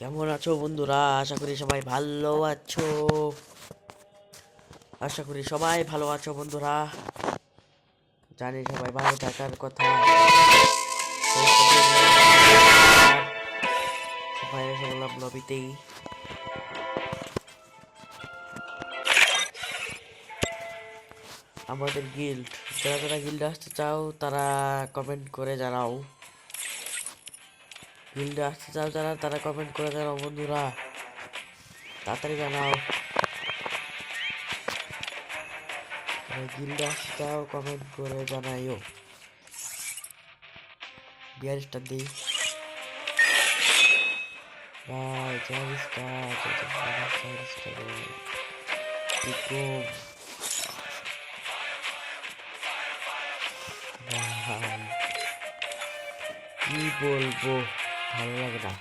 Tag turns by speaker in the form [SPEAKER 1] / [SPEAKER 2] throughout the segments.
[SPEAKER 1] কেমন আছো বন্ধুরা? আশা করি সবাই ভালো আছো। বন্ধুরা। জানি সবাই ভালো থাকার কথা। সবাই এসে বললাম লবিতেই। আমাদের গিল্ড, যারা যারা গিল্ডে আসতে চাও তারা কমেন্ট করে জানাও। গিল্ডে আসতে চাও যারা, তারা কমেন্ট করে জানাও বন্ধুরা, তাড়াতাড়ি জানাও। গিল্ডে আসতে চাও কমেন্ট করে জানাইও। বিয়ার স্টার দিই ভাই, 4 স্টার, 4 স্টার ভাই, কি বলবো, ভালো লাগে না।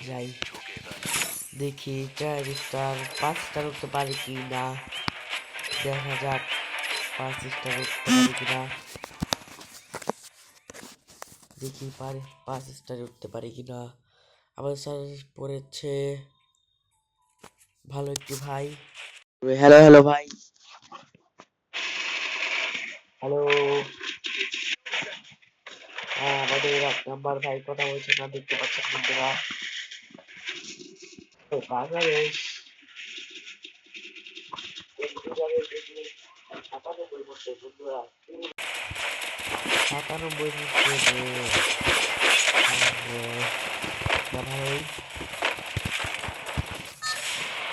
[SPEAKER 1] যাই দেখি 4 স্টার 5 স্টার উঠতে পারি কি না, দেখা যাক 5 স্টার উঠতে পারি কিনা। দেখি 5 স্টার উঠতে পারি কিনা। আমাদের স্যার পড়েছে ভালো একটি ভাই। হ্যালো হ্যালো ভাই, হ্যালো। হ্যাঁ, আমাদের 1 নাম্বার ভাই কথা বলছে না, দেখতে পাচ্ছেন বন্ধুরা। তো বাংলাদেশ 97 বছর বন্ধুরা, 97 ভালোই।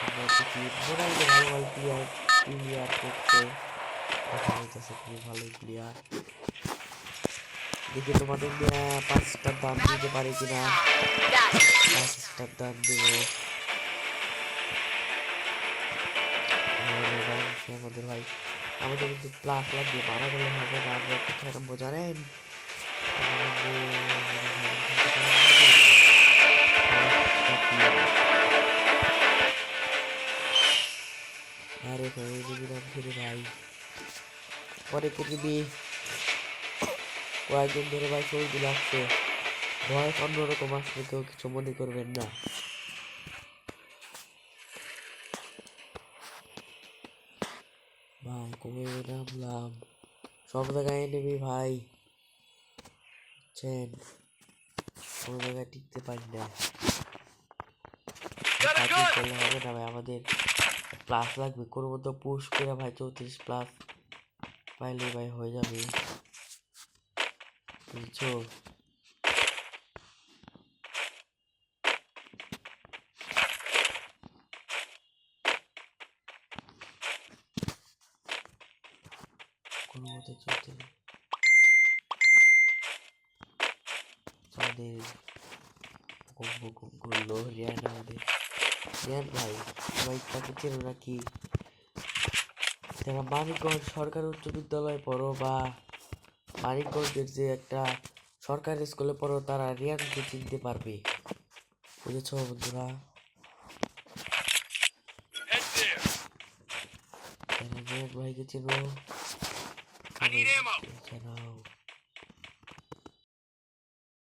[SPEAKER 1] মোটামুটি ভালো ভালো প্লেয়ার করছে, দেখা যাইতেছে খুবই ভালো প্লেয়ার। দেখি তোমাদের 5 স্টার দাম দিতে পারি কিনা। 5 স্টার দাম দেবো আমাদের ভাই। আমাদের কিন্তু প্লাস লাগবে, মারা গেলে হবে না। আমরা কোথায় নামবো জানেন? আরে ভাই নাম ফিরে ভাই, পরে পৃথিবী কয়েকদিন ধরে ভাই সর্দি লাগছে, ভয়েস অন্যরকম আসলে কেউ কিছু মনে করবেন না। ভাই কবে নামলাম, সব জায়গায় নেবি ভাই, বুঝছেন? কোনো জায়গায় টিকতে পারি না। করলে হবে না ভাই, আমাদের প্লাস লাগবে। কোনো মতো পুশ করে ভাই 34 প্লাস পাইলে ভাই হয়ে যাবে, বুঝছো? কোনো মতো চলতে আমাদের করলো রিয়ান। আমাদের রিয়ান ভাই, ভাই তাকে চেনো নাকি? যারা মানিকগঞ্জ সরকারি উচ্চ বিদ্যালয়ে পড়ো বা মানিকগঞ্জের যে একটা সরকারি স্কুলে পড়ো, তারা রিয়ানকে চিনতে পারবে, বুঝেছো বন্ধুরা? রিয়ান ভাইকে চেনো, জানাও।